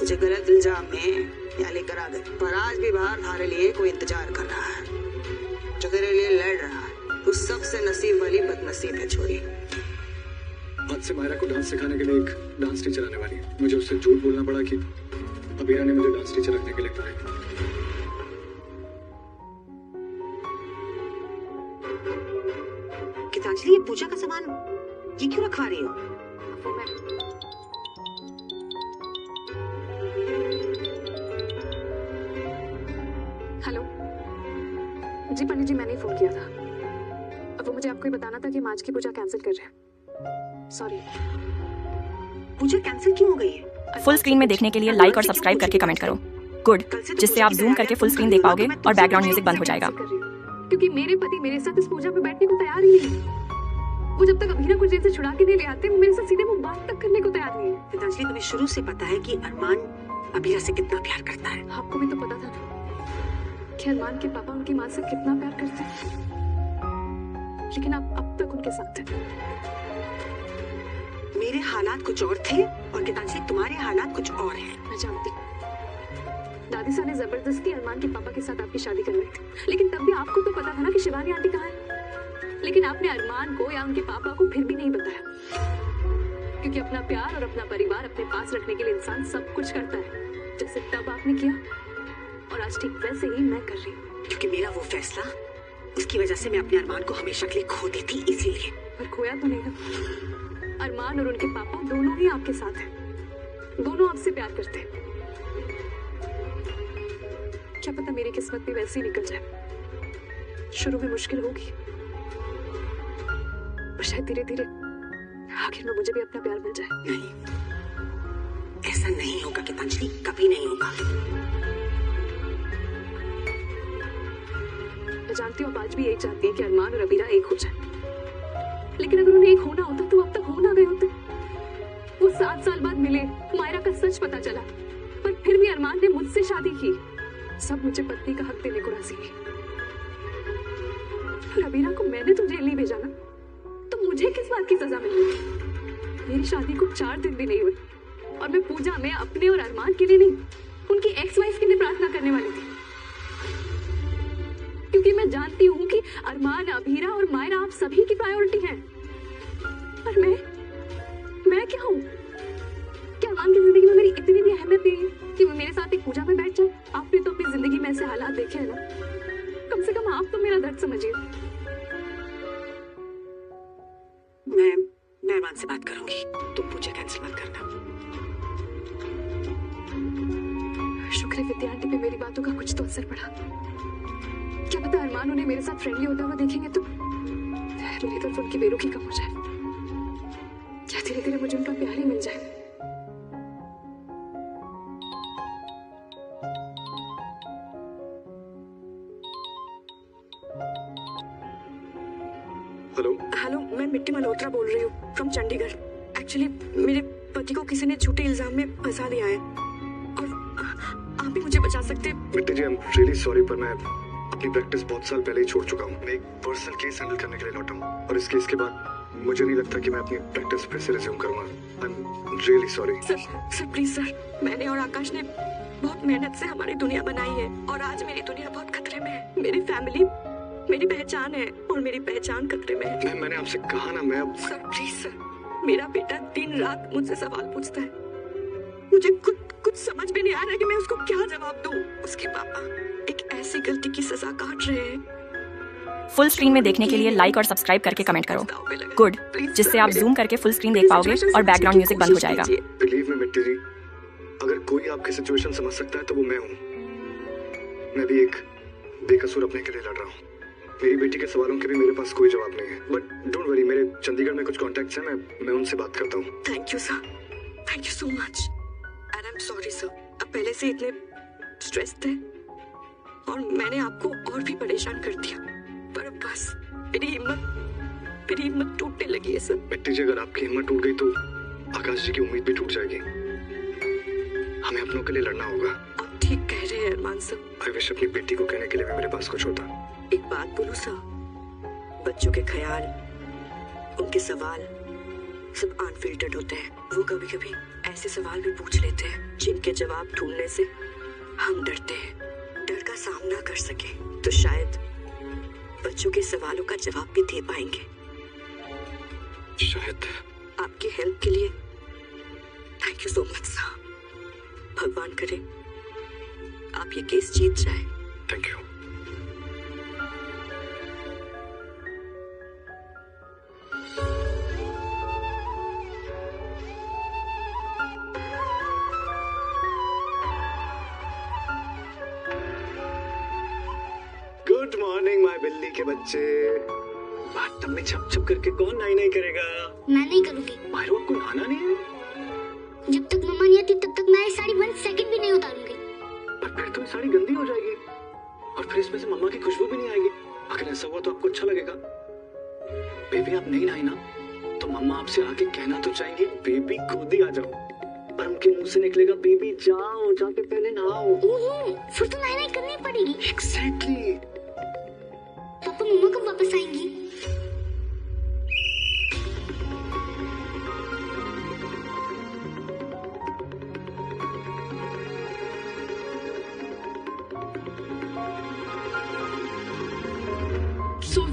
तुझे गलत इल्जाम में यहाँ लेकर आ गए, पर आज भी बाहर तुम्हारे लिए कोई इंतजार कर रहा है, जो तेरे लिए लड़ रहा है। तू सबसे नसीब वाली बदनसीब है छोरी। आज से मायरा को डांस सिखाने के लिए एक डांस टीचर आने वाली है। मुझे उससे झूठ बोलना पड़ा कि अबीरा ने मुझे डांस टीचर रखने के लिए कहा। गीतांजलि, ये पूजा का सामान ये क्यों रखवा रही हो? हेलो जी पंडित जी, मैंने फोन किया था। अब वो मुझे आपको ही बताना था कि हम आज की पूजा कैंसिल कर रहे हैं। सॉरी। पूजा कैंसिल क्यों हो गई है? फुल स्क्रीन में देखने के लिए लाइक और सब्सक्राइब करके कमेंट करो। गुड, जिससे आप जूम करके फुल स्क्रीन देख पाओगे और बैकग्राउंड म्यूजिक बंद हो जाएगा। क्योंकि मेरे पति मेरे साथ इस पूजा पे बैठने को तैयार ही नहीं। वो जब तक अभीरा को जेल से छुड़ा के नहीं ले आते, वो मेरे साथ सीधे मुंह बात तक करने को तैयार नहीं है। गीतांजलि, तुम्हें शुरू से पता है कि अरमान अभीरा से कितना प्यार करता है। आपको भी तो पता था ना कि अरमान के पापा उनकी माँ से कितना प्यार करते हैं, लेकिन आप अब तक उनके साथ हैं। मेरे हालात कुछ और थे और गीतांजलि तुम्हारे हालात कुछ और हैं। मैं जानती हूँ। दादी साहब ने जबरदस्ती अरमान के पापा के साथ आपकी शादी करवाई थी, लेकिन तब भी आपको तो पता था ना कि शिवानी आंटी कहाँ है। लेकिन आपने अरमान को या उनके पापा को फिर भी नहीं बताया, क्योंकि अपना प्यार और अपना परिवार अपने पास रखने के लिए इंसान सब कुछ करता है, जैसे तब आपने किया और आज ठीक वैसे ही मैं कर रही हूँ। क्योंकि मेरा वो फैसला, उसकी वजह से मैं अपने अरमान को हमेशा के लिए खो देती, इसीलिए। पर खोया तो नहीं ना। अरमान और उनके पापा दोनों ही आपके साथ हैं, दोनों आपसे प्यार करते हैं। क्या पता मेरी किस्मत भी वैसी ही निकल जाए। शुरू में मुश्किल होगी, पर शायद धीरे धीरे आखिर में मुझे भी अपना प्यार मिल जाए। नहीं, ऐसा नहीं होगा गीतांजलि, कभी नहीं होगा। मैं जानती हूँ आज भी यही चाहती है कि अरमान और अबीरा एक हो जाए, लेकिन अगर उन्हें एक होना होता तो अब तक हो ना गए होते। वो 7 साल बाद मिले, मायरा का सच पता चला, पर फिर भी अरमान ने मुझसे शादी की। सब मुझे पत्नी का हक देने को राजी नहीं। पर अबीरा को मैंने तो जेल नहीं भेजा ना, तो मुझे किस बात की सजा मिली? मेरी शादी को 4 दिन भी नहीं हुए और मैं पूजा में अपने और अरमान के लिए नहीं, उनकी एक्स वाइफ के लिए प्रार्थना करने वाली थी, क्योंकि मैं जानती हूँ कि अरमान, अबीरा और मायरा आप सभी की प्रायोरिटी हैं। पर मैं क्या हूँ? क्या अरमान की जिंदगी में मेरी इतनी भी अहमियत नहीं है कि वो मेरे साथ एक पूजा में बैठ जाए? आपने तो अपनी जिंदगी में ऐसे हालात देखे हैं ना, कम से कम आप तो मेरा दर्द समझिए। मैं अरमान से बात करूंगी, तुम पूजा कैंसिल मत करना। शुक्र है विद्या आंटी पे मेरी बातों का कुछ तो असर पड़ा। क्या पता अरमान उन्हें मेरे साथ फ्रेंडली होता हुआ देखेंगे तो मेरी तरफ उनकी बेरुखी कम हो जाए, क्या धीरे धीरे मुझे उनका प्यार ही मिल जाए। हेलो, मैं मिट्टी मल्होत्रा बोल रही हूँ फ्रॉम चंडीगढ़। एक्चुअली मेरे पति को किसी ने झूठे इल्जाम में फंसा दिया है और आप भी मुझे बचा सकते हैं। मिट्टी जी, आई एम रियली सॉरी, पर मैं अपनी प्रैक्टिस बहुत साल पहले ही छोड़ चुका हूँ। मैं एक पर्सनल केस हैंडल करने के लिए लौटा हूँ और इस केस के बाद मुझे नहीं लगता कि मैं अपनी प्रैक्टिस फिर से रिज्यूम करूंगा। I am really sorry. Sir please sir, मैंने और आकाश ने बहुत मेहनत से हमारी दुनिया बनाई है और आज मेरी दुनिया बहुत खतरे में है। मेरी फैमिली, मेरी पहचान है और मेरी पहचान खतरे में है। मैंने आपसे कहा ना, मैं अब। सर प्लीज सर, मेरा बेटा दिन रात मुझसे सवाल पूछता है, मुझे कुछ समझ में नहीं आ रहा है कि मैं उसको क्या जवाब दूं। उसके पापा एक ऐसी गलती की सजा काट रहे हैं। फुल स्क्रीन में देखने के लिए लाइक और सब्सक्राइब करके कमेंट करो। गुड, जिससे आप जूम करके फुल स्क्रीन देख पाओगे और बैकग्राउंड म्यूजिक बंद हो जाएगा। बिलीव मी मिट्टी जी, अगर कोई आपकी सिचुएशन समझ सकता है तो वो मैं हूँ। मैं भी एक बेकसूर अपने के लिए लड़ रहा हूँ। मेरी बेटी के सवालों के भी मेरे पास कोई जवाब नहीं है, बट डोंट वरी, मेरे चंडीगढ़ में कुछ कॉन्टैक्ट्स हैं, मैं उनसे बात करता हूँ। Thank you sir, thank you so much and I am sorry sir. अब पहले से इतने स्ट्रेस थे और मैंने आपको और भी परेशान कर दिया, पर अब बस मेरी हिम्मत टूटने लगी है सर। मिट्टी जी, अगर आपकी हिम्मत टूट गई तो आकाश जी की उम्मीद भी टूट जाएगी। हमें अपनों के लिए लड़ना होगा। आप ठीक कह रहे हैं अरमान सर। आई विश अपनी बेटी को कहने के लिए भी मेरे पास कुछ होता। एक बात बोलूं सर, बच्चों के ख्याल, उनके सवाल सब अनफिल्टर्ड होते हैं। वो कभी कभी ऐसे सवाल भी पूछ लेते हैं जिनके जवाब ढूंढने से हम डरते हैं, डर का सामना कर सके तो शायद बच्चों के सवालों का जवाब भी दे पाएंगे। शायद। आपकी हेल्प के लिए thank you so much sir. भगवान करे आप ये केस जीत जाए। Thank you. Good morning my बिल्ली के बच्चे। बाथटब में छप छप करके कौन नाई नहीं करेगा? मैं नहीं करूंगी। माहिरो आपको नहाना नहीं है? जब तक मम्मा नहीं आती तब तक मैं ये साड़ी 1 सेकंड भी नहीं उतारूंगी। पर फिर तो ये साड़ी गंदी हो जाएगी और फिर इसमें से मम्मा की खुशबू भी नहीं आएगी। अगर ऐसा हुआ तो आपको अच्छा लगेगा? बेबी आप नहीं नहाई ना तो मम्मा आपसे आके कहना तो चाहेंगे बेबी खुद ही आ जाओ, पर उनके मुंह से निकलेगा बेबी जाओ, जाके पहले नहाओ। फिर तो नहीं करनी पड़ेगी। एग्जैक्टली। पापा मम्मा कब वापस आएंगी?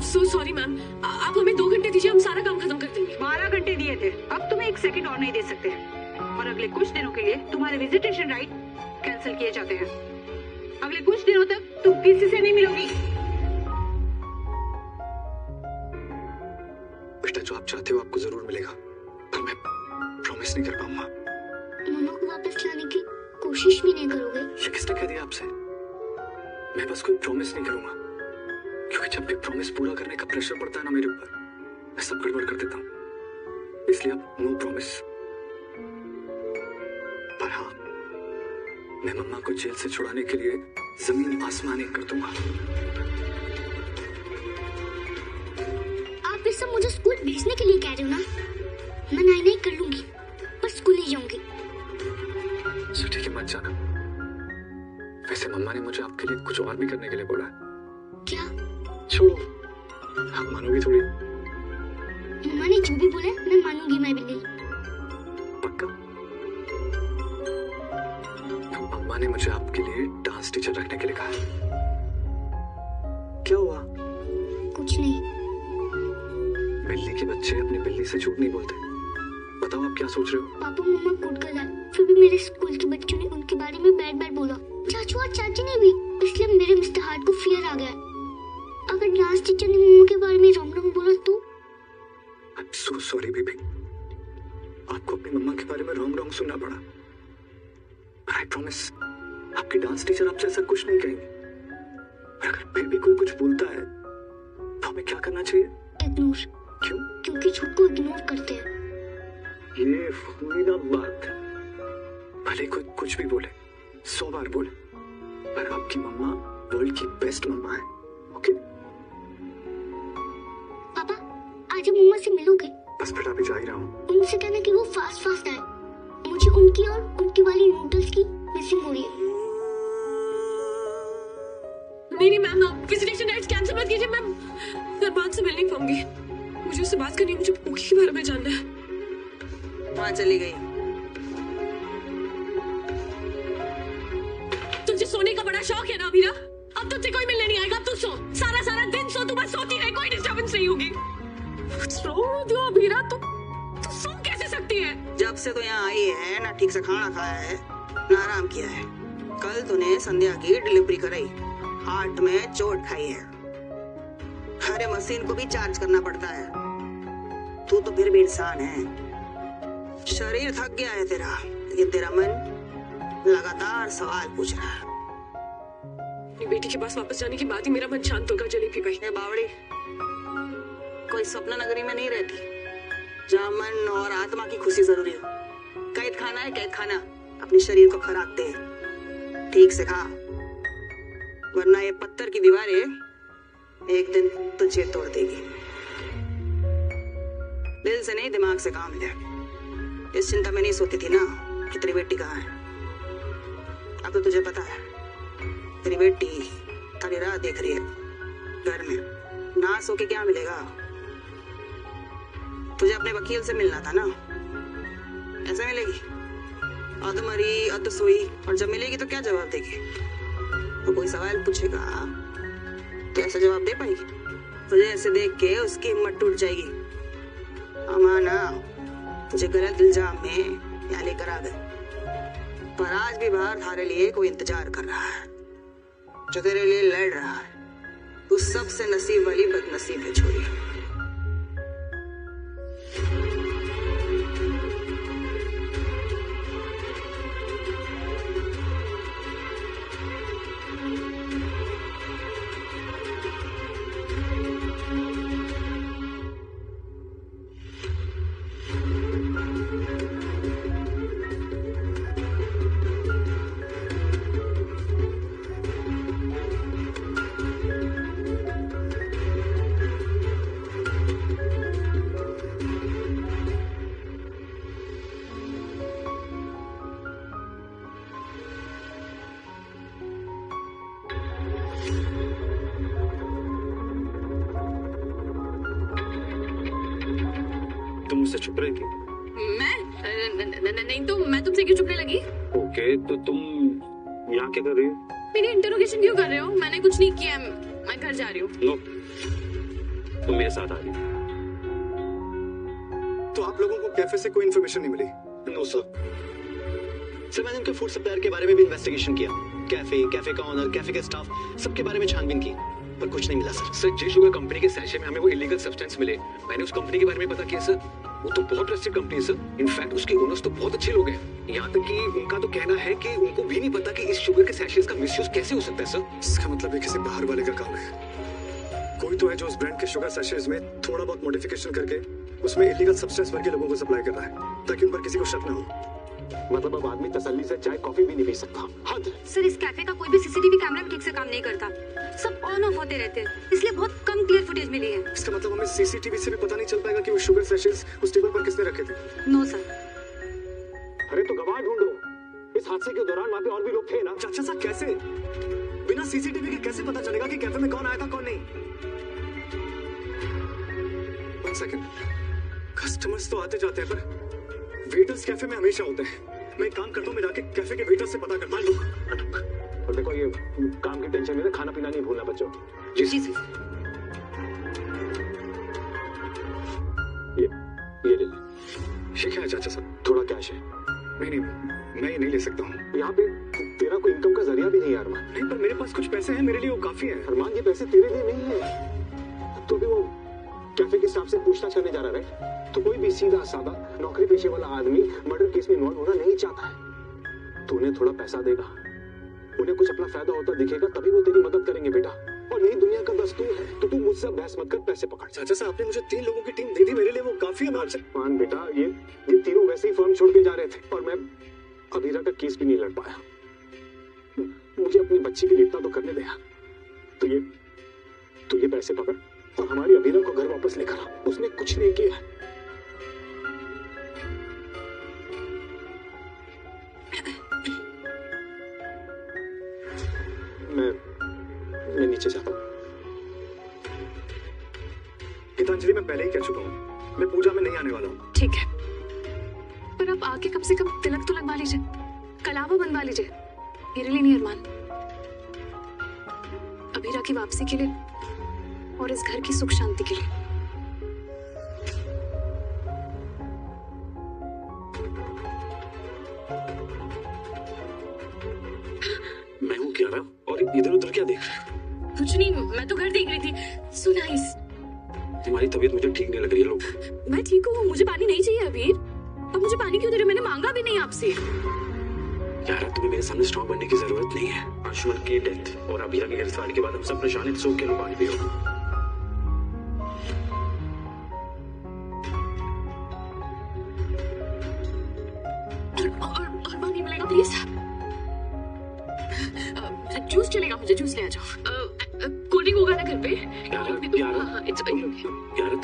सो सॉरी मैम, आप हमें 2 घंटे दीजिए, हम सारा काम खत्म कर देंगे। 12 घंटे दिए थे, अब तुम्हें 1 सेकंड और नहीं दे सकते और अगले कुछ दिनों के लिए तुम्हारे विजिटेशन राइट कैंसिल किए जाते हैं। अगले कुछ दिनों तक तुम किसी से नहीं मिलोगी। बेटा जो आप चाहते हो आपको जरूर मिलेगा, पर मैं प्रॉमिस नहीं कर पाऊंगा। मम्मा को वापस लाने की कोशिश भी नहीं करोगे? ये किसने कह दिया आपसे? मैं बस कोई प्रॉमिस नहीं करूंगा, क्योंकि जब भी प्रॉमिस पूरा करने का प्रेशर पड़ता है ना मेरे ऊपर, मैं सब गड़बड़ कर देता हूँ। इसलिए अब नो प्रॉमिस। पर हाँ, मैं मम्मा को जेल से छुड़ाने के लिए जमीन आसमान एक कर दूंगा। आप ये सब मुझे स्कूल भेजने के लिए कह रहे हो ना? मैं नहीं कर लूंगी, पर स्कूल नहीं जाऊंगी। ठीक है मत जाना। वैसे मम्मा ने मुझे आपके लिए कुछ और भी करने के लिए बोला है। क्या? छोड़ो, आप मानोगी थोड़ी? मम्मा ने जो भी बोला मैं मानूंगी। मैं भी नहीं। पक्का? मम्मा ने मुझे आपके लिए डांस टीचर रखने के लिए कहा है। क्या हुआ? कुछ नहीं। बिल्ली के बच्चे अपनी बिल्ली से झूठ नहीं बोलते। बताओ आप क्या सोच रहे हो? पापा मम्मा कोर्ट कर आए, फिर भी मेरे स्कूल के बच्चों ने उनके बारे में बैड बोला। चाचू और चाची ने भी। इसलिए मेरे मिस्टर हार्ट को फियर आ गया। अगर डांस टीचर ने मम्मा के बारे में रॉन्ग बोला तो? I'm so sorry बेबी, आपको अपनी मम्मा के बारे में रॉन्ग सुनना पड़ा। I promise, आपकी डांस टीचर आपसे ऐसा कुछ नहीं कहेंगे। और अगर फिर भी कोई कुछ बोलता है तो हमें क्या करना चाहिए? इग्नोर। क्यों? क्योंकि झूठ को इग्नोर करते हैं। ये हुई ना बात। भले कोई कुछ भी बोले, 100 बार बोले, पर आपकी मम्मा वर्ल्ड की बेस्ट मम्मा है। ओके? पापा आज मम्मा से मिलोगे? बस बेटा अभी जा ही रहा हूँ। उनसे कहना कि वो फास्ट आए। मुझे उनकी और उनकी वाली नूडल्स की मिसिंग हो रही है। नहीं मैम, आप विजिटेशन राइट्स कैंसिल मत कीजिए। मैम अरमान से मिल नहीं पाऊंगी, मुझे उससे बात करनी है। मुझे पोकी के बारे में जानना है। वहाँ चली गई। तुझे सोने का बड़ा शौक है ना अभीरा? अब तुझसे कोई मिलने नहीं आएगा। अब तू सो, सारा दिन सो। तू बस सोती रहे, कोई डिस्टर्बेंस नहीं होगी। अभीरा, तू सो कैसे सकती है? जब से तो यहाँ आई है ना ठीक से खाना खाया है ना आराम किया है। कल तूने संध्या की डिलीवरी कराई, हार्ट में चोट खाई है। हरे मशीन को भी चार्ज करना पड़ता है। तू तो फिर भी इंसान है। शरीर थक गया है तेरा, लेकिन तेरा मन लगातार सवाल पूछ रहा है। अपनी बेटी के पास वापस जाने के बाद ही मेरा मन शांत होगा जलेबी भाई। ये बावड़ी कोई सपना नगरी में नहीं रहती जहाँ मन और आत्मा की खुशी जरूरी हो। कैद खाना है कैद खाना, अपने शरीर को खुराक दे, ठीक से खा, वरना ये पत्थर की दीवारें एक दिन तुझे तोड़ देगी। दिल से नहीं दिमाग से काम ले। इस चिंता में नहीं सोती थी ना कि तेरी बेटी कहाँ है। अब तो तुझे पता है तेरी बेटी सारी रात देख रही है घर में। ना सो के क्या मिलेगा? तुझे अपने वकील से मिलना था ना, ऐसे मिलेगी? अध मरी अध सोई, और जब मिलेगी तो क्या जवाब देगी? तो कोई सवाल पूछेगा तो ऐसा जवाब दे पाएगी? तुझे ऐसे देख के उसकी हिम्मत टूट जाएगी। अमाना तुझे गलत इल्जाम में यहाँ लेकर आ गए, पर आज भी बाहर थारे लिए कोई इंतजार कर रहा है, जो तेरे लिए लड़ रहा है। तू सबसे नसीब वाली बदनसीब है छोरी। तुम मुझसे छुप रही थी? नहीं तो मैं तुमसे क्यों छुपने लगी? ओके, तो तुम यहाँ क्या कर रही हो? मेरी इंटरोगेशन क्यों कर रहे हो? मैंने कुछ नहीं किया, मैं घर जा रही हूँ। नो, तुम मेरे साथ आ रही हो। तो आप लोगों को कैफे से कोई इन्फॉर्मेशन नहीं मिली? No sir. सर मैंने उनके फूड सप्लायर के बारे में भी इन्वेस्टिगेशन किया। कैफे का ऑनर, कैफे के स्टाफ, सबके बारे में छानबीन की, पर कुछ नहीं मिला सर। सर जे शुगर कंपनी के सैशे में हमें वो इलीगल सब्सटेंस मिले। मैंने उस कंपनी के बारे में पता किया सर, वो तो बहुत ट्रस्टेड कंपनी है सर। इनफैक्ट उसके ओनर्स तो बहुत अच्छे लोग हैं। यहाँ तक कि उनका तो कहना है कि उनको भी नहीं पता कि इस शुगर के सैशेस का मिसयूज कैसे हो सकता है सर। इसका मतलब है किसी बाहर वाले का काम है। कोई तो है जो उस ब्रांड के शुगर सैशेस में थोड़ा बहुत मॉडिफिकेशन करके उसमें इलीगल सब्सटेंस भर के लोगों को सप्लाई कर रहा है, ताकि उन पर किसी को शक ना हो। मतलब अब आदमी तसल्ली से चाय कॉफी भी नहीं पी सकता। हद है। सर इस कैफे का कोई भी सीसीटीवी कैमरा भी ठीक से काम नहीं करता, सब ऑन ऑफ होते रहते हैं, इसलिए बहुत कम क्लियर फुटेज मिली है। इसका मतलब हमें सीसीटीवी से भी पता नहीं चल पाएगा कि वो शुगर सैशेस उस टेबल पर किसने रखे थे? No sir. अरे तो गवाह ढूंढो। इस हादसे के दौरान वहाँ पे और भी लोग थे ना। चाचा साहब कैसे? बिना सीसीटीवी के कैसे पता चलेगा कि कैफे में कौन आया था कौन नहीं? One second. कस्टमर्स तो आते जाते हैं, पर वेटर्स कैफे में हमेशा होते हैं। मैं एक काम करता हूँ, मैं जाके कैफे के वेटर से पता करता हूँ। और देखो ये काम की टेंशन में ना खाना पीना नहीं भूलना बच्चों। जी सर। ये ले। ये क्या है चाचा साहब? थोड़ा कैश है। नहीं, मैं ये नहीं ले सकता हूँ। यहाँ पे तेरा कोई इनकम का जरिया भी नहीं है अरमान। नहीं, पर मेरे पास कुछ पैसे हैं, मेरे लिए वो काफी है। अरमान ये पैसे तेरे लिए नहीं है। तो अभी वो कैफे के स्टाफ से पूछताछ करने जा रहा है। तो कोई भी सीधा साधा नौकरी पेशे वाला आदमी मर्डर केस में इन्वॉल्व होना नहीं चाहता है। तू उन्हें थोड़ा पैसा देगा, उन्हें कुछ अपना फायदा होता दिखेगा, तभी वो तेरी मदद करेंगे बेटा। और यही दुनिया का दस्तूर है। तो तू मुझसे बहस मत कर, पैसे पकड़। चाचा साहब आपने मुझे 3 लोगों की टीम दे दी, मेरे लिए वो काफी है। मान बेटा, ये तीनों वैसे ही फर्म छोड़ के जा रहे थे और मैं अभीरा का केस भी नहीं लड़ पाया। मुझे अपनी बच्ची के लिए इतना तो करने दे। तो ये पैसे पकड़ और हमारी अभीरा को घर वापस लेकर आ। उसने कुछ नहीं किया है। मैं नीचे जाता हूँ। गीतांजलि मैं पहले ही कह चुका हूँ, मैं पूजा में नहीं आने वाला हूँ। ठीक है, पर आप आके कम से कम तिलक तो लगवा लीजिए, कलावा बनवा लीजिए। मेरे लिए नहीं अरमान, अभीरा की वापसी के लिए और इस घर की सुख शांति के लिए। मैं हूँ क्या रहा और इधर उधर क्या देख रहे हो? कुछ नहीं, मैं तो घर देख रही थी। So nice. तुम्हारी तबीयत मुझे ठीक नहीं लग रही है। लोग मैं ठीक हूँ, मुझे पानी नहीं चाहिए अबीर। अब मुझे पानी क्यों दे रहे हो? मैंने मांगा भी नहीं आपसे। यार तुम्हें मेरे सामने स्ट्रॉन्ग बनने की जरूरत नहीं है। अंशुमन की डेथ और अभीरा की गिरफ्तारी के बाद हम सब परेशान हैं। सो के लो पानी पियो। और पानी मिलेगा प्लीज? जूस चलेगा? मुझे जूस ले आ जाओ। कोल्ड ड्रिंक होगा ना घर पे? यार तुम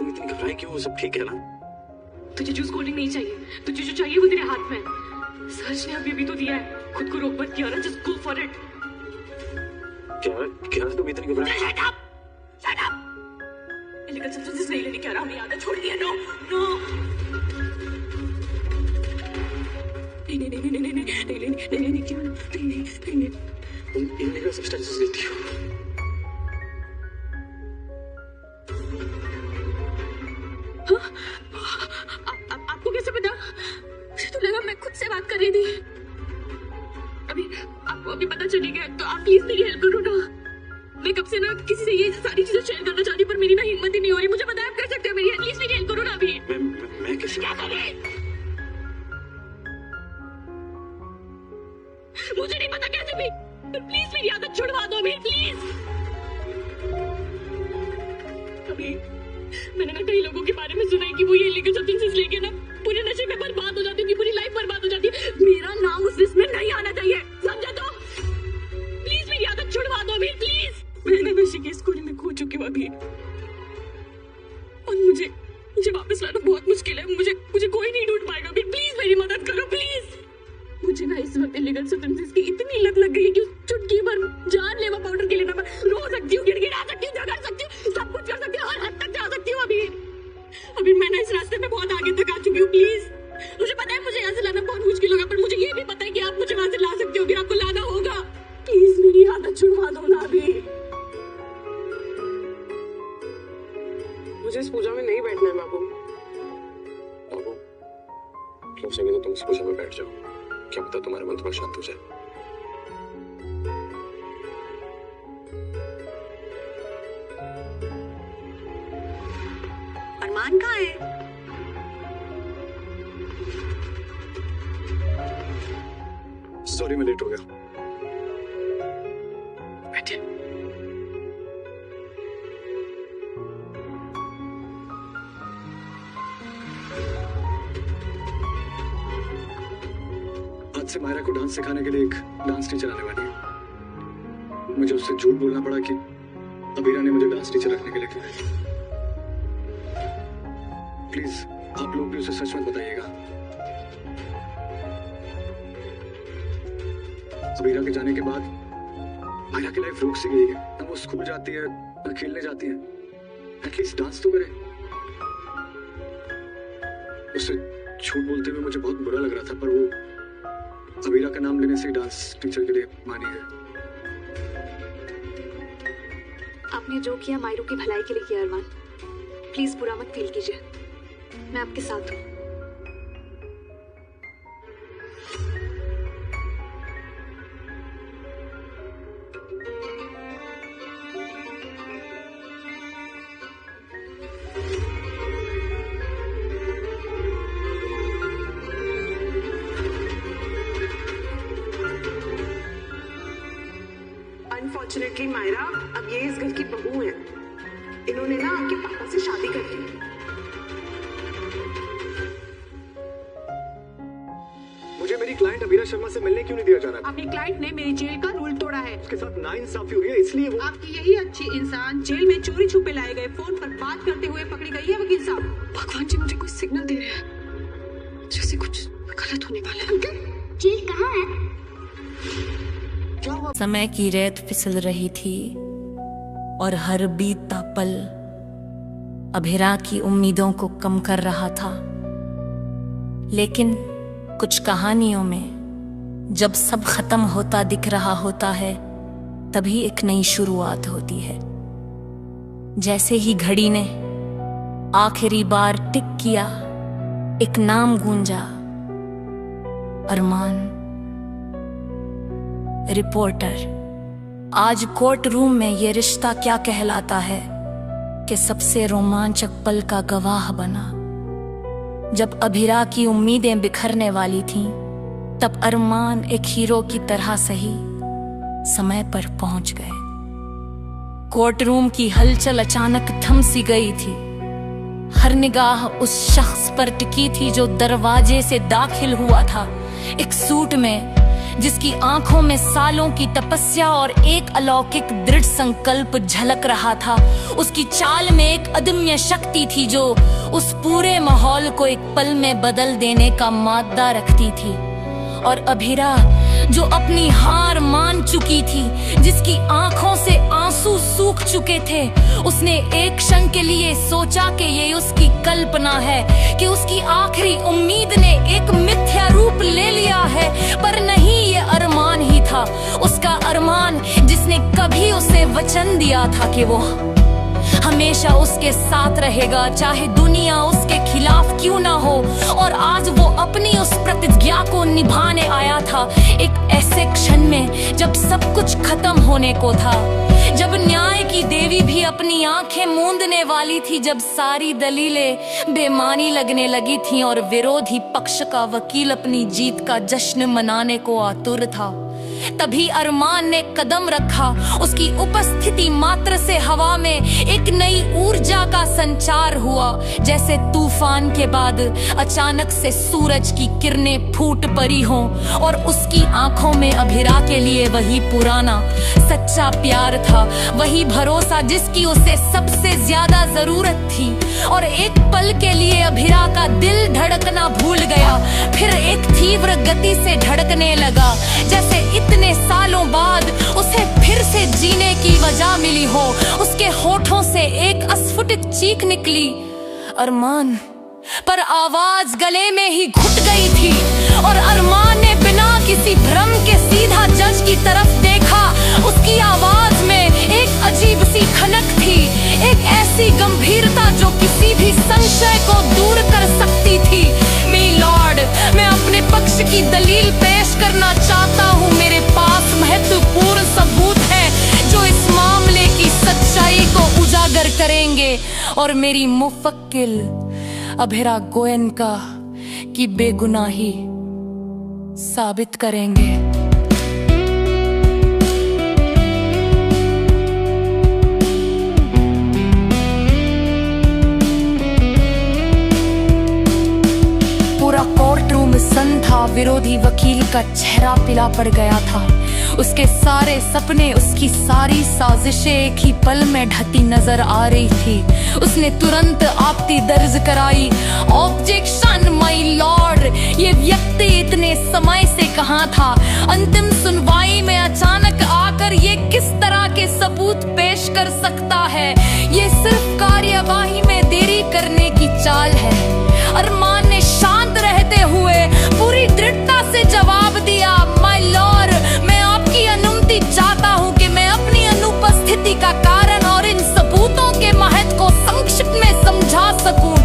इतनी घबराई क्यों हो? सब ठीक है ना? तुझे जूस कोल्ड ड्रिंक नहीं चाहिए, तुझे जो चाहिए वो तेरे हाथ में। सर्च ने अभी तो दिया है, खुद को रोक मत किया ना, जस्ट गो फॉर इट। क्या तुम इतनी घबराई? Shut up. इलीगल सब्सटेंसेस नहीं लेने की आराम नहीं आता, छोड़ दिया। नो नहीं नहीं नहीं नहीं नहीं नहीं नहीं नहीं नहीं नहीं नहीं क्यों नहीं नहीं नहीं नहीं इनका सब्सटेंसेस लेती हो। आपको कैसे पता? मुझे तो लगा मैं खुद से बात कर रही थी। अभी आपको अभी पता चली गया तो आप प्लीज मेरी हेल्प करो ना। मैं कब से ना किसी से ये सारी चीजें शेयर करना चाहती हूँ पर मेरी ना हिम्मत ही नहीं हो रही। मुझे पता है आप कर सकते हो, मेरी एटलीस्ट मेरी हेल्प करो ना अभी। मैं किसी क्या करें? मुझे नहीं पता कैसे भी, पर प्लीज मेरी आदत छुड़वा दो अभी, प्लीज। अभी मैंने ना कई लोगों के बारे में सुना है कि वो ये इलीगल सब्सटेंसेस लेके ना पूरे नशे में बर्बाद हो जाती है, पूरी लाइफ बर्बाद हो जाती है। मेरा नाम उस लिस्ट में नहीं आना चाहिए, समझा? तो प्लीज मेरी आदत छुड़वा दो अभी, प्लीज। मैंने नशे की स्कूल में खो चुकी हूँ अभी, और मुझे वापस लाना बहुत मुश्किल है। मुझे कोई नहीं ढूंढ पाएगा अभी, प्लीज मेरी मदद करो प्लीज। मुझे ना इस वक्त इलीगल सब्सटेंसेस की इतनी लत लग गई कि चुटकी भर जानलेवा पाउडर के लिए ना मैं रो सकती हूँ, गिड़गिड़ा सकती हूँ, झगड़ सकती हूँ, सब कुछ कर सकती हूँ, हर हद तक जा सकती हूँ अभी मैं ना इस रास्ते में बहुत आगे तक आ चुकी हूँ। प्लीज, मुझे पता है मुझे यहाँ से लाना बहुत मुश्किल होगा, पर मुझे ये भी पता है कि आप मुझे वहाँ से ला सकते हो, फिर आपको लाना होगा। प्लीज मेरी आदत छुड़वा दो ना अभी। मुझे इस पूजा में नहीं बैठना है बाबू। बाबू क्यों सही तो तुम इस पूजा में बैठ जाओ, क्या पता तुम्हारा मन थोड़ा शांत हो जाए। अरमान कहाँ है? सॉरी मैं लेट हो गया। बैठे। आज से मायरा को डांस सिखाने के लिए एक डांस टीचर आने वाली है। मुझे उससे झूठ बोलना पड़ा कि अबीरा ने मुझे डांस टीचर रखने के लिए कहा। प्लीज आप लोग भी उसे सच मत बताइएगा। अबीरा के जाने के बाद मायरा की लाइफ रुक सी गई है। ना वो स्कूल जाती है ना खेलने जाती है, एटलीस्ट डांस तो करे। उससे झूठ बोलते हुए मुझे बहुत बुरा लग रहा था, पर वो अबीरा का नाम लेने से डांस टीचर के लिए मानी है। आपने जो किया मायरू की भलाई के लिए किया अरमान, प्लीज बुरा मत फील कीजिए, मैं आपके साथ हूँ। अनफॉर्चुनेटली मायरा अब ये इस घर की बहू है। इन्होंने ना आपके पापा से शादी कर दी। मुझे मेरी क्लाइंट अबीरा शर्मा से मिलने क्यों नहीं दिया जा रहा? आपकी क्लाइंट ने मेरी जेल का रूल तोड़ा है। उसके साथ नाइंसाफी हुई है, इसलिए वो आपकी यही अच्छी इंसान जेल में चोरी छुपे लाए गए फोन पर बात करते हुए पकड़ी गई है वकील साहब। भगवान जी मुझे कोई सिग्नल दे रहे हैं, जैसे कुछ गलत होने वाला है। अंकल जेल कहाँ है? समय की रेत फिसल रही थी और हर बीतता पल अभिरा की उम्मीदों को कम कर रहा था। लेकिन कुछ कहानियों में जब सब खत्म होता दिख रहा होता है, तभी एक नई शुरुआत होती है। जैसे ही घड़ी ने आखिरी बार टिक किया, एक नाम गूंजा, अरमान। रिपोर्टर, आज कोर्ट रूम में ये रिश्ता क्या कहलाता है कि सबसे रोमांचक पल का गवाह बना। जब अभिरा की उम्मीदें बिखरने वाली थीं, तब अरमान एक हीरो की तरह सही समय पर पहुंच गए। कोर्ट रूम की हलचल अचानक थम सी गई थी। हर निगाह उस शख्स पर टिकी थी जो दरवाजे से दाखिल हुआ था, एक सूट में, जिसकी आंखों में सालों की तपस्या और एक अलौकिक दृढ़ संकल्प झलक रहा था। उसकी चाल में एक अदम्य शक्ति थी जो उस पूरे माहौल को एक पल में बदल देने का मादा रखती थी। और अभिरा जो अपनी हार मान चुकी थी, जिसकी आंखों से आंसू सूख चुके थे। उसने एक क्षण के लिए सोचा कि ये उसकी कल्पना है, कि उसकी आखिरी उम्मीद ने एक मिथ्या रूप ले लिया है, पर नहीं, ये अरमान ही था। उसका अरमान, जिसने कभी उसे वचन दिया था कि वो हमेशा उसके साथ रहेगा, चाहे दुनिया उसके खिलाफ क्यों ना हो। और आज वो अपनी उस प्रतिज्ञा को निभाने आया था, एक ऐसे क्षण में जब सब कुछ खत्म होने को था, जब न्याय की देवी भी अपनी आंखें मूंदने वाली थी, जब सारी दलीलें बेमानी लगने लगी थीं और विरोधी पक्ष का वकील अपनी जीत का जश्न मनाने को आतुर था। तभी अरमान ने कदम रखा। उसकी उपस्थिति मात्र से हवा में एक नई ऊर्जा का संचार हुआ, जैसे तूफान के बाद अचानक से सूरज की किरणें फूट पड़ी हों। और उसकी आंखों में अभिरा के लिए वही पुराना सच्चा प्यार था, वही भरोसा जिसकी उसे सबसे ज्यादा जरूरत थी। और एक पल के लिए अभिरा का दिल धड़कना भूल गया, फिर एक तीव्र गति से धड़कने लगा, जैसे इतने सालों बाद उसे फिर से जीने की वजह मिली हो। उसके होठों से एक अस्फुटित चीख निकली, अरमान, पर आवाज गले में ही घुट गई थी। और अरमान ने बिना किसी भ्रम के सीधा जज की तरफ देखा। उसकी आवाज में एक अजीब सी खनक थी, एक ऐसी गंभीरता जो किसी भी संशय को दूर कर सकती थी। मी लॉर्ड, मैं अपने पक्ष की दलील पेश करना चाहता हूँ। मेरे पास महत्वपूर्ण सबूत है जो इस मामले की सच्चाई को उजागर करेंगे और मेरी मुफक्किल अभिरा गोयनका की बेगुनाही साबित करेंगे। पूरा कोर्ट रूम सन्न था। विरोधी वकील का चेहरा पीला पड़ गया था। उसके सारे सपने, उसकी सारी साजिशें एक ही पल में ढहती नजर आ रही थी। उसने तुरंत आपत्ति दर्ज कराई। ऑब्जेक्शन माय लॉर्ड, ये व्यक्ति इतने समय से कहाँ था? अंतिम सुनवाई में अचानक आकर ये किस तरह के सबूत पेश कर सकता है? ये सिर्फ कार्यवाही में देरी करने की चाल है। अरमान ने शांत रहते हुए पूरी दृढ़ता से जवाब दिया, माय लॉर्ड, मैं आपकी अनुमति चाहता हूँ कि मैं अपनी अनुपस्थिति का कारण और इन सबूतों के महत्व को संक्षिप्त में समझा सकूं।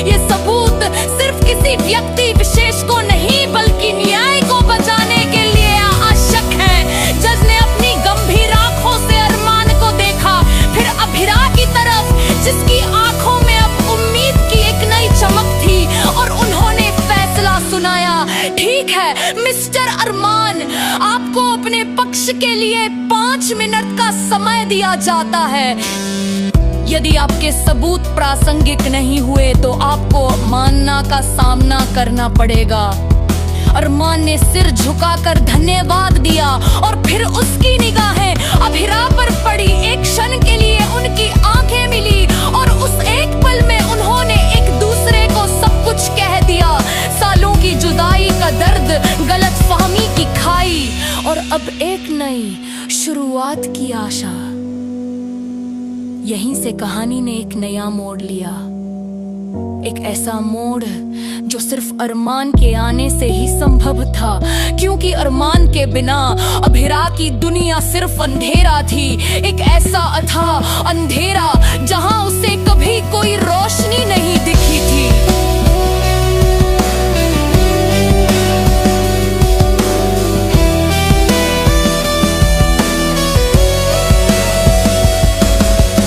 ये सबूत सिर्फ किसी व्यक्ति विशेष को नहीं बल्कि न्याय को बचाने के लिए आवश्यक है। जज ने अपनी गंभीर आंखों से अरमान को देखा, फिर अभिरा की तरफ, जिसकी आंखों में अब उम्मीद की एक नई चमक थी, और उन्होंने फैसला सुनाया। ठीक है मिस्टर अरमान, आपको अपने पक्ष के लिए 5 मिनट का समय दिया जाता है। यदि आपके सबूत प्रासंगिक नहीं हुए तो आपको मानना का सामना करना पड़ेगा। अरमान ने सिर झुकाकर धन्यवाद दिया और फिर उसकी निगाहें अभिरा पर पड़ी। एक क्षण के लिए उनकी आंखें मिली और उस एक पल में उन्होंने एक दूसरे को सब कुछ कह दिया। सालों की जुदाई का दर्द, गलतफहमी की खाई और अब एक नई शुरुआत की आशा। यहीं से कहानी ने एक नया मोड़ लिया, एक ऐसा मोड़ जो सिर्फ अरमान के आने से ही संभव था, क्योंकि अरमान के बिना अभिरा की दुनिया सिर्फ अंधेरा थी। एक ऐसा अथाह अंधेरा जहां उसे कभी कोई रोशनी नहीं दिखी थी।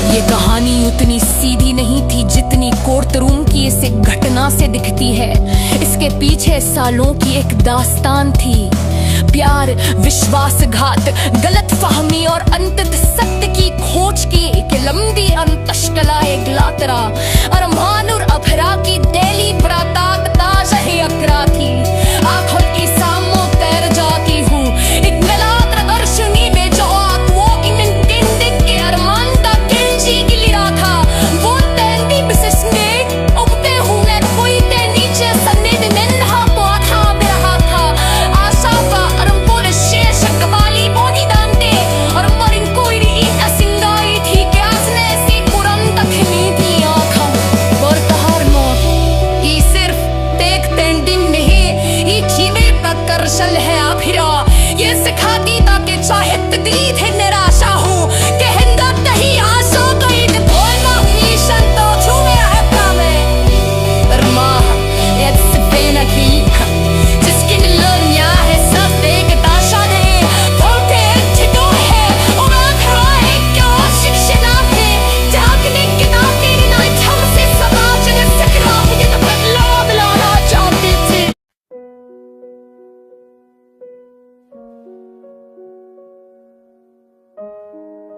ये कहानी उतनी सीधी नहीं थी जितनी कोर्ट रूम की इस एक घटना से दिखती है। इसके पीछे सालों की एक दास्तान थी। प्यार, विश्वासघात, गलतफहमी और अंततः सत्य की खोज की एक लंबी अंतश्कला, एक लातरा। अरमान और अभिरा की दिली प्राताकताश ही अकरा थी। आंखों की सामो तैर जाती हूँ एक मिलाद दर्शनी में जो वो इंटेंडेंट के अरमान तक केंची की लिरा था। वो तेंदी बिसिस में उगते हुए कोई ते नीचे सन्निध निंदा तो था बिरहा था। आशा का अरंपोलिश जाती ताकि चाहे तकलीफ है निराशा हूँ कि हिंदा कहीं आशो कहीं बोलना ही संतो छुए है में रमा jetzt bin ich जिसकी दुनिया है सब एक ताशा नहीं बोलते ठिको है और आखिर है क्या शिक्षण है जागने की नाते नहीं हमसे समाज ने सकरा ये तो बदलाना चाहती थी।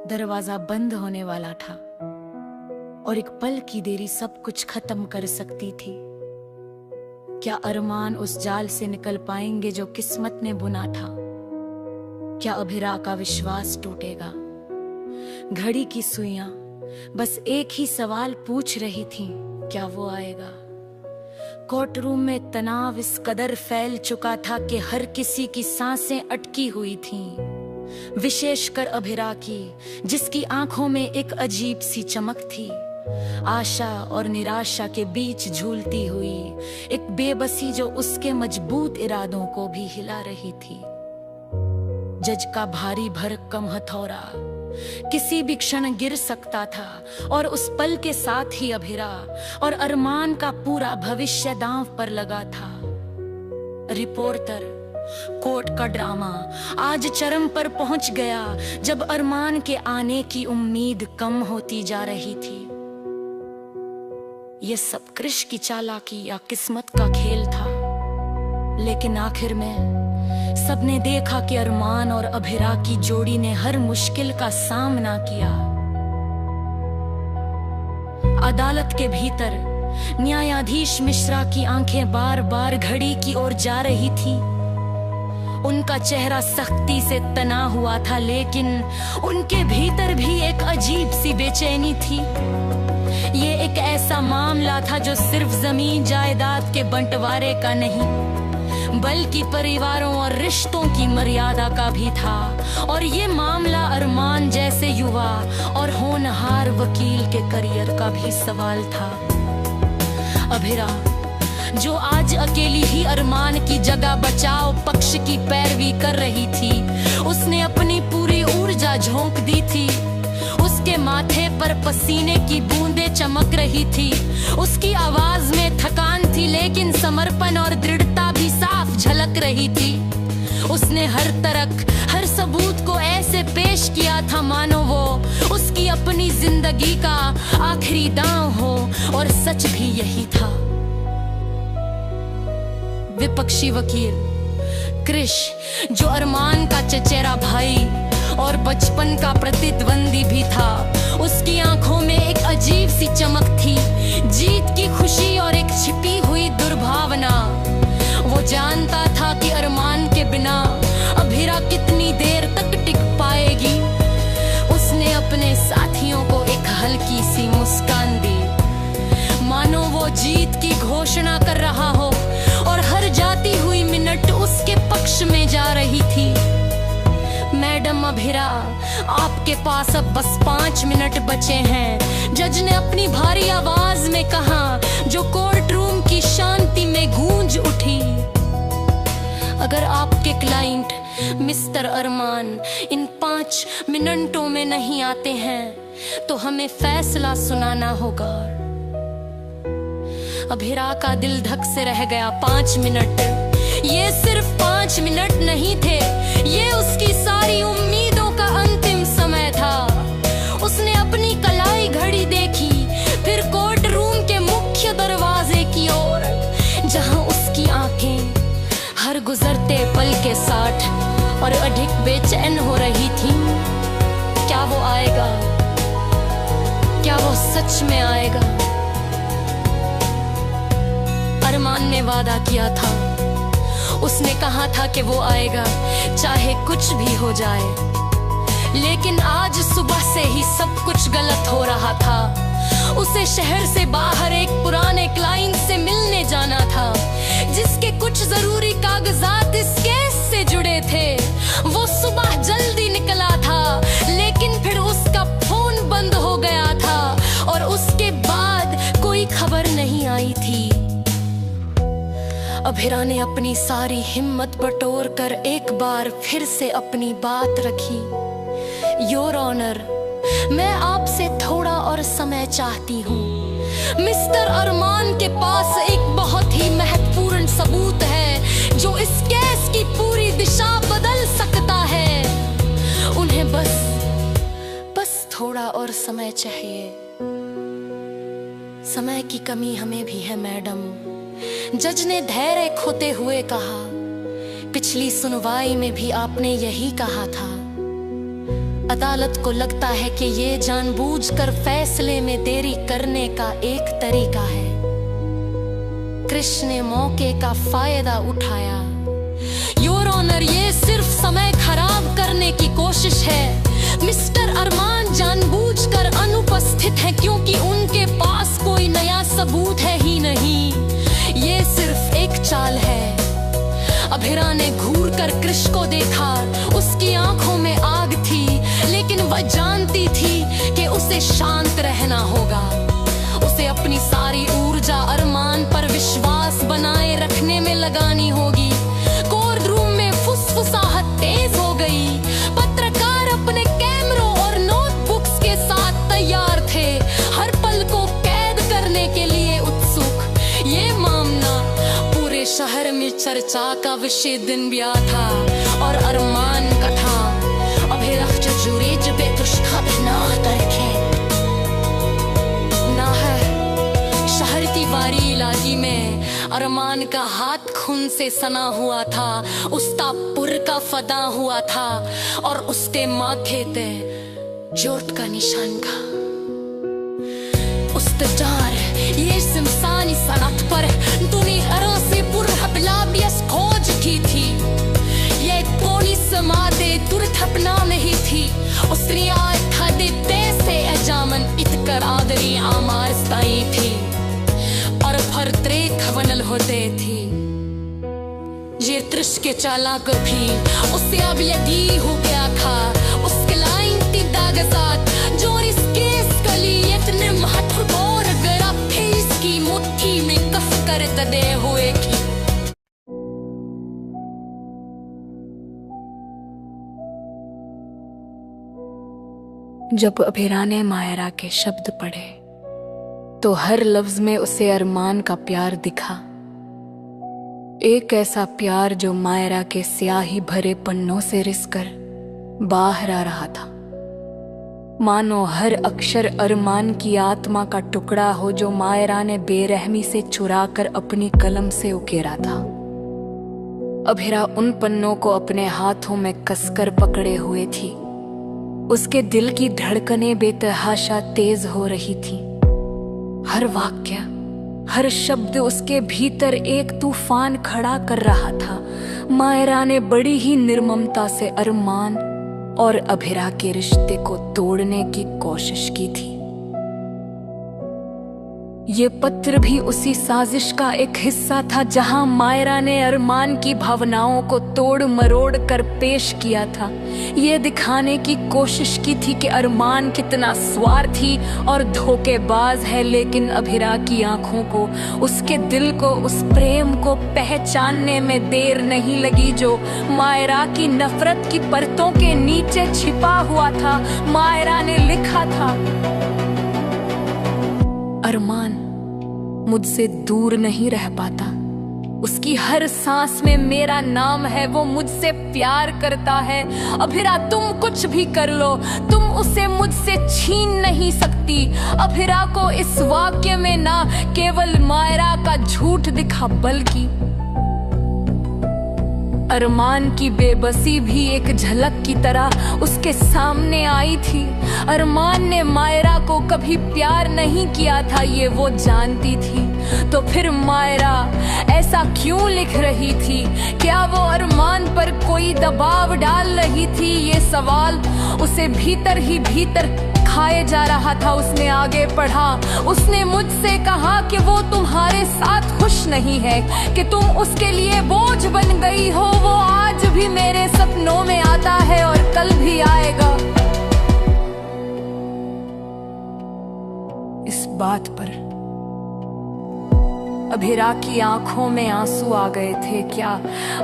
दरवाजा बंद होने वाला था और एक पल की देरी सब कुछ खत्म कर सकती थी। क्या अरमान उस जाल से निकल पाएंगे जो किस्मत ने बुना था? क्या अभिरा का विश्वास टूटेगा? घड़ी की सुइयां बस एक ही सवाल पूछ रही थीं, क्या वो आएगा? कोर्ट रूम में तनाव इस कदर फैल चुका था कि हर किसी की सांसें अटकी हुई थीं, विशेषकर अभिरा की, जिसकी आंखों में एक अजीब सी चमक थी। आशा और निराशा के बीच झूलती हुई एक बेबसी जो उसके मजबूत इरादों को भी हिला रही थी। जज का भारी भरकम हथौड़ा किसी भी क्षण गिर सकता था और उस पल के साथ ही अभिरा और अरमान का पूरा भविष्य दांव पर लगा था। रिपोर्टर, कोर्ट का ड्रामा आज चरम पर पहुंच गया जब अरमान के आने की उम्मीद कम होती जा रही थी। यह सब कृष की चालाकी या किस्मत का खेल था, लेकिन आखिर में सबने देखा कि अरमान और अभिरा की जोड़ी ने हर मुश्किल का सामना किया। अदालत के भीतर न्यायाधीश मिश्रा की आंखें बार बार घड़ी की ओर जा रही थी। उनका चेहरा सख्ती से तना हुआ था, लेकिन उनके भीतर भी एक अजीब सी बेचैनी थी। ये एक ऐसा मामला था जो सिर्फ जमीन जायदाद के बंटवारे का नहीं, बल्कि परिवारों और रिश्तों की मर्यादा का भी था। और ये मामला अरमान जैसे युवा और होनहार वकील के करियर का भी सवाल था। अभिरा, जो आज अकेली ही अरमान की जगह बचाओ पक्ष की पैरवी कर रही थी, उसने अपनी पूरी ऊर्जा झोंक दी थी। उसके माथे पर पसीने की बूंदें चमक रही थी। उसकी आवाज में थकान थी, लेकिन समर्पण और दृढ़ता भी साफ झलक रही थी। उसने हर तरफ हर सबूत को ऐसे पेश किया था मानो वो उसकी अपनी जिंदगी का आखिरी दांव हो, और सच भी यही था। विपक्षी वकील कृष, जो अरमान का चचेरा भाई और बचपन का प्रतिद्वंदी भी था, उसकी आंखों में एक अजीब सी चमक थी, जीत की खुशी और एक छिपी हुई दुर्भावना। वो जानता था कि अरमान के बिना अभिरा कितनी देर तक टिक पाएगी। उसने अपने साथियों को एक हल्की सी मुस्कान दी, मानो वो जीत की घोषणा कर रहा हो, और हर जाती हुई मिनट उसके पक्ष में जा रही थी। मैडम अभिरा, आपके पास अब बस 5 मिनट बचे हैं, जज ने अपनी भारी आवाज में कहा, जो कोर्ट रूम की शांति में गूंज उठी। अगर आपके क्लाइंट मिस्टर अरमान इन 5 मिनटों में नहीं आते हैं, तो हमें फैसला सुनाना होगा। अभिरा का दिल धक से रह गया। 5 मिनट, ये सिर्फ 5 मिनट नहीं थे, ये उसकी सारी उम्मीदों का अंतिम समय था। उसने अपनी कलाई घड़ी देखी, फिर कोर्ट रूम के मुख्य दरवाजे की ओर, जहां उसकी आंखें हर गुजरते पल के साथ और अधिक बेचैन हो रही थी। क्या वो आएगा? क्या वो सच में आएगा? अरमान ने वादा किया था, उसने कहा था कि वो आएगा चाहे कुछ भी हो जाए, लेकिन आज सुबह से ही सब कुछ गलत हो रहा था। उसे शहर से बाहर एक पुराने क्लाइंट से मिलने जाना था, जिसके कुछ जरूरी कागजात इस केस से जुड़े थे। वो सुबह जल्दी निकला था, लेकिन फिर उसका फोन बंद हो गया था और उसके बाद कोई खबर नहीं आई थी। अभिरा ने अपनी सारी हिम्मत बटोर कर एक बार फिर से अपनी बात रखी। योर ऑनर, मैं आपसे थोड़ा और समय चाहती हूँ। मिस्टर अरमान के पास एक बहुत ही महत्वपूर्ण सबूत है जो इस केस की पूरी दिशा बदल सकता है। उन्हें बस थोड़ा और समय चाहिए। समय की कमी हमें भी है मैडम, जज ने धैर्य खोते हुए कहा। पिछली सुनवाई में भी आपने यही कहा था। अदालत को लगता है कि ये जानबूझकर फैसले में देरी करने का एक तरीका है। कृष्ण ने मौके का फायदा उठाया। योर ऑनर, ये सिर्फ समय खराब करने की कोशिश है। मिस्टर अरमान जानबूझकर अनुपस्थित हैं क्योंकि उनके पास कोई नया सबूत है ही नहीं। ये सिर्फ एक चाल है। अभिरा ने घूर कर कृष्ण को देखा। उसकी आंखों में आग थी, लेकिन वह जानती थी कि उसे शांत रहना होगा। उसे अपनी सारी ऊर्जा अरमान पर विश्वास बनाए रखने में लगानी होगी। कोर्ट रूम में फुसफुसाहट तेज हो गई। पत्रकार अपने कैमरों और नोटबुक्स के साथ तैयार थे, हर पल को कैद करने के लिए उत्सुक। ये मामला पूरे शहर में चर्चा का विषय दिन ब्या था और अरमान का था। शहर की वारी इलाजी में अरमान का हाथ खून से सना हुआ था। उसका पुर का फदा हुआ था और उसके माथे ते चोट का निशान का। उस्तजार ये सिमसानी सनत पर दुनिया से पुरहबलाबियस खोज की थी। ये पुलिस मादे दुर्घटना नहीं थी। उसने आए खादे पैसे अजामन इतकर आदरी आमार स्थाई थी और फरत्रे खवनल होते थी। ये त्रिश के चालाक भी उससे अब यदी हो गया था। उसके लाइन ती दागजात जो इस केस कली इतने महत्वपूर्ण गरा फेस की मुट्ठी में कस कर दे हुए की। जब अभिरा ने मायरा के शब्द पढ़े तो हर लफ्ज में उसे अरमान का प्यार दिखा। एक ऐसा प्यार जो मायरा के स्याही भरे पन्नों से रिसकर बाहर आ रहा था। मानो हर अक्षर अरमान की आत्मा का टुकड़ा हो जो मायरा ने बेरहमी से चुराकर अपनी कलम से उकेरा था। अभिरा उन पन्नों को अपने हाथों में कसकर पकड़े हुए थी। उसके दिल की धड़कनें बेतहाशा तेज हो रही थी। हर वाक्य, हर शब्द उसके भीतर एक तूफान खड़ा कर रहा था। मायरा ने बड़ी ही निर्ममता से अरमान और अभिरा के रिश्ते को तोड़ने की कोशिश की थी। ये पत्र भी उसी साजिश का एक हिस्सा था जहां मायरा ने अरमान की भावनाओं को तोड़ मरोड़ कर पेश किया था। ये दिखाने की कोशिश की थी कि अरमान कितना स्वार्थी और धोखेबाज है, लेकिन अभिरा की आंखों को, उसके दिल को, उस प्रेम को पहचानने में देर नहीं लगी जो मायरा की नफरत की परतों के नीचे छिपा हुआ था। मायरा ने लिखा था, अरमान मुझसे दूर नहीं रह पाता। उसकी हर सांस में मेरा नाम है। वो मुझसे प्यार करता है। अभिरा तुम कुछ भी कर लो, तुम उसे मुझसे छीन नहीं सकती। अभिरा को इस वाक्य में ना केवल मायरा का झूठ दिखा बल्कि अरमान की बेबसी भी एक झलक की तरह उसके सामने आई थी। अरमान ने मायरा को कभी प्यार नहीं किया था, ये वो जानती थी। तो फिर मायरा ऐसा क्यों लिख रही थी? क्या वो अरमान पर कोई दबाव डाल रही थी? ये सवाल उसे भीतर ही भीतर खाए जा रहा था। उसने आगे पढ़ा। उसने मुझसे कहा कि वो तुम्हारे साथ खुश नहीं है, कि तुम उसके लिए बोझ बन गई हो। वो आज भी मेरे सपनों में आता है और कल भी आएगा। इस बात पर अभिरा की आंखों में आंसू आ गए थे क्या?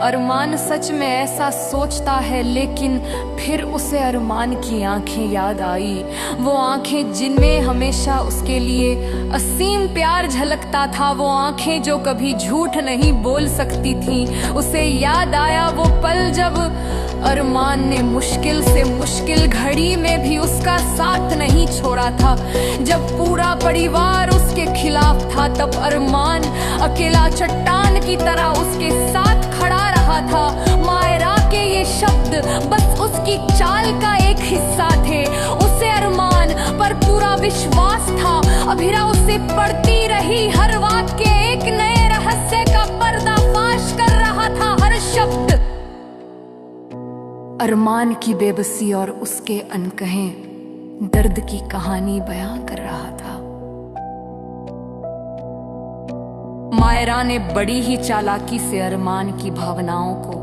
अरमान सच में ऐसा सोचता है, लेकिन फिर उसे अरमान की आंखें याद आई। वो आंखें जिनमें हमेशा उसके लिए असीम प्यार झलकता था, वो आंखें जो कभी झूठ नहीं बोल सकती थीं। उसे याद आया वो पल जब अरमान ने मुश्किल से मुश्किल घड़ी में भी उसका साथ नहीं छोड़ा था। जब पूरा परिवार उसके खिलाफ था, तब अरमान अकेला चट्टान की तरह उसके साथ खड़ा रहा था। मायरा के ये शब्द बस उसकी चाल का एक हिस्सा थे। उसे अरमान पर पूरा विश्वास था। अभिरा उसे पढ़ती रही, हर वाक्य एक नए रहस्य का पर्दाफाश कर रहा था। हर शब्द अरमान की बेबसी और उसके अनकहे दर्द की कहानी बयां कर रहा था। मायरा ने बड़ी ही चालाकी से अरमान की भावनाओं को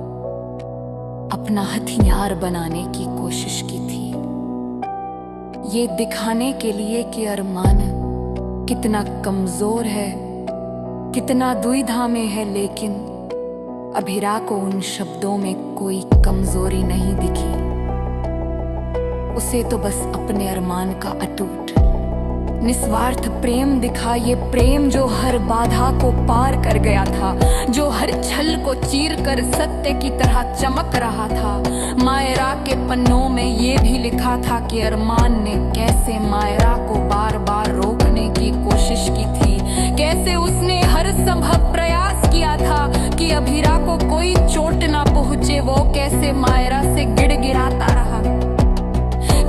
अपना हथियार बनाने की कोशिश की थी, ये दिखाने के लिए कि अरमान कितना कमजोर है, कितना दुविधा में है। लेकिन अभिरा को उन शब्दों में कोई कमजोरी नहीं दिखी। उसे तो बस अपने अरमान का अटूट निस्वार्थ प्रेम दिखा। ये प्रेम जो हर बाधा को पार कर गया था, जो हर छल को चीर कर सत्य की तरह चमक रहा था। मायरा के पन्नों में ये भी लिखा था कि अरमान ने कैसे मायरा को बार बार रोकने की कोशिश की थी, कैसे उसने हर संभव प्रयास किया था कि अभिरा को कोई चोट ना पहुंचे। वो कैसे मायरा से गिड़गिड़ाता रहा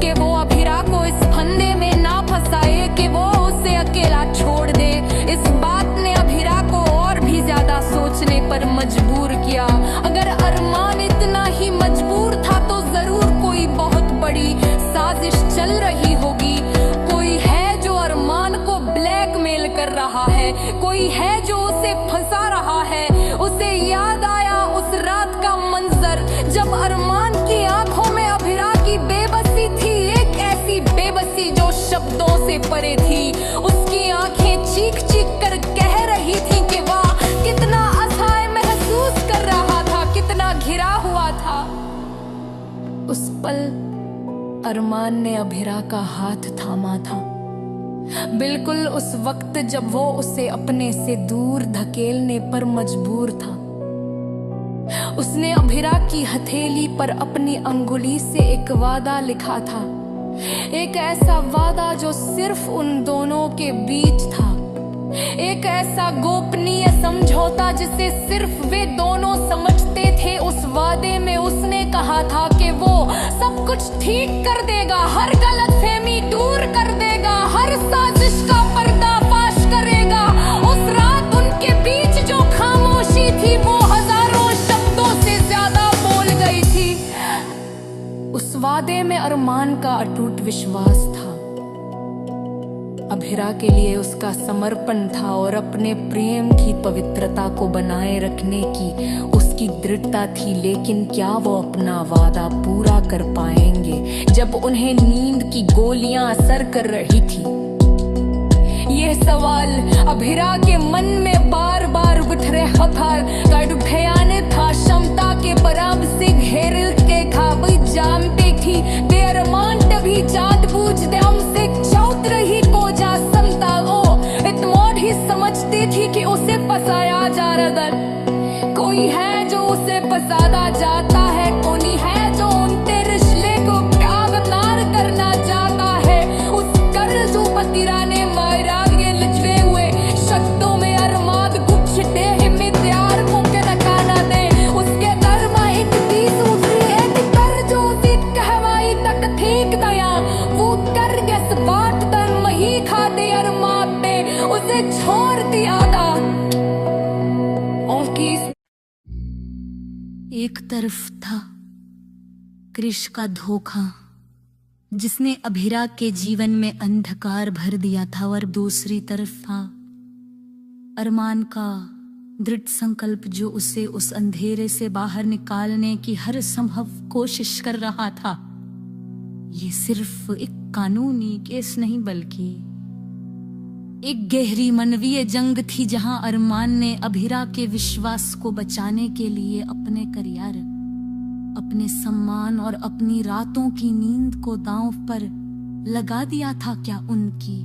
कि वो अभिरा को इस फंदे में ना फंसाए, कि वो उसे अकेला छोड़ दे। इस बात ने अभिरा को और भी ज्यादा सोचने पर मजबूर किया। अगर अरमान इतना ही मजबूर था तो जरूर कोई बहुत बड़ी साजिश चल रही होगी। कोई है जो अरमान को ब्लैकमेल कर रहा है, कोई है जो उसे फंसा रहा है। उसे याद आया उस रात का मंजर जब अरमान की आंखों में अभिरा की बेबसी थी, एक ऐसी बेबसी जो शब्दों से परे थी। उसकी आंखें चीख चीख कर कह रही थी कि वाह कितना असहाय महसूस कर रहा था, कितना घिरा हुआ था। उस पल अरमान ने अभिरा का हाथ थामा था, बिल्कुल उस वक्त जब वो उसे अपने से दूर धकेलने पर मजबूर था। उसने अभिरा की हथेली पर अपनी अंगुली से एक वादा लिखा था, एक ऐसा वादा जो सिर्फ उन दोनों के बीच था, एक ऐसा गोपनीय समझौता जिसे सिर्फ वे दोनों समझते थे। उस वादे में उसने कहा था कि वो सब कुछ ठीक कर देगा, हर गलतफहमी दूर कर देगा, हर साजिश का पर्दाफाश करेगा। उस रात उनके बीच जो खामोशी थी वो हजारों शब्दों से ज्यादा बोल गई थी। उस वादे में अरमान का अटूट विश्वास था, अभिरा के लिए उसका समर्पण था और अपने प्रेम की पवित्रता को बनाए रखने की उसकी दृढ़ता थी। लेकिन क्या वो अपना वादा पूरा कर पाएंगे जब उन्हें नींद की गोलियां असर कर रही थी? ये सवाल अभिरा के मन में बार बार उठ रहा था। था क्षमता के बराबर से घेर के खाब जानते थी बेरमान तभी जात बूझ दे हमसे चौथ रही को जा संता वो इतमोड ही समझती थी कि उसे फसाया जा रहा। कोई है जो उसे फसादा जाता है, कोई है जो उनके रिश्ते को प्यार करना चाहता है। उस कर्जू पतिरा ने मायरा के लचवे हुए शब्दों में अरमान कुछ दे हिम्मत यार को के रखाना दे। उसके घर में एक तीस उठरी एक कर जो सी कहवाई तक ठीक दया वो कर गस बात तन मही खा दे अरमान पे उसे छोड़ दिया था। एक तरफ था कृष का धोखा जिसने अभिरा के जीवन में अंधकार भर दिया था, और दूसरी तरफ था अरमान का दृढ़ संकल्प जो उसे उस अंधेरे से बाहर निकालने की हर संभव कोशिश कर रहा था। ये सिर्फ एक कानूनी केस नहीं बल्कि एक गहरी मनवीय जंग थी जहां अरमान ने अभिरा के विश्वास को बचाने के लिए अपने करियर, अपने सम्मान और अपनी रातों की नींद को दांव पर लगा दिया था। क्या उनकी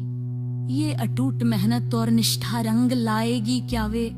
ये अटूट मेहनत और निष्ठा रंग लाएगी? क्या वे